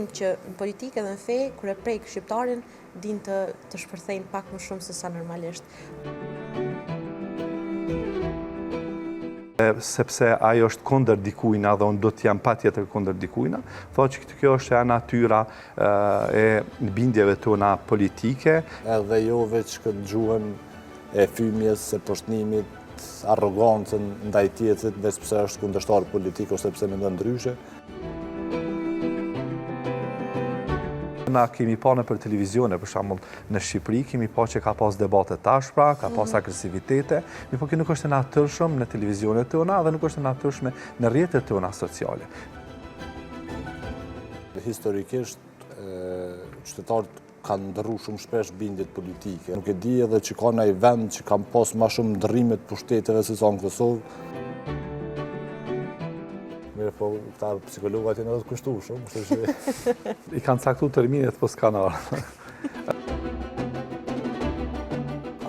kuptim që në politikë dhe në fe, kur e prek shqiptarin, din të shpërthejnë pak më shumë se sa normalisht. Sepse ajo është kundër dikujna dhe unë do të jam patjetër kundër dikujna, thotë që kjo është e natyra e bindjeve tona politike. Edhe jo veç këtë gjuhën e fymjes, e poshtnimit, arrogancën ndaj tjetrit, veç pse është kundërshtar politik ose pse mendon ndryshe. Na kemi pa në për televizione, për shembull në Shqipëri, kemi pa që ka pas debate tashpra, ka pas agresivitete, po kjo nuk është e natyrshëm në televizionet tona dhe nuk është e natyrshme në rrjetet tona sociale. Historikisht, qytetarët kanë ndërru shumë shpesh bindjet politike. Nuk e di edhe që ka ndaj vend që kanë pas ma shumë ndërrimet pushteteve se sa në Kosovë. Mirë, po këta psikologat janë edhe të kushtu shumë. I kanë caktu terminet, po s'kan ardhur.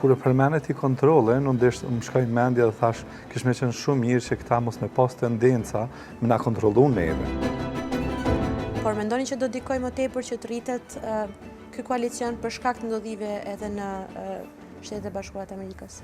Kur e përmenet i kontrole, më shkoj në mendje dhe thash, kish me qenë shumë mirë që këta mos me pas tendenca me na kontrolu neve. Por mendoni që do dikoj më tepër që të rritet ky koalicion për shkak të ndodhive edhe në Shtetet e Bashkuara të Amerikës?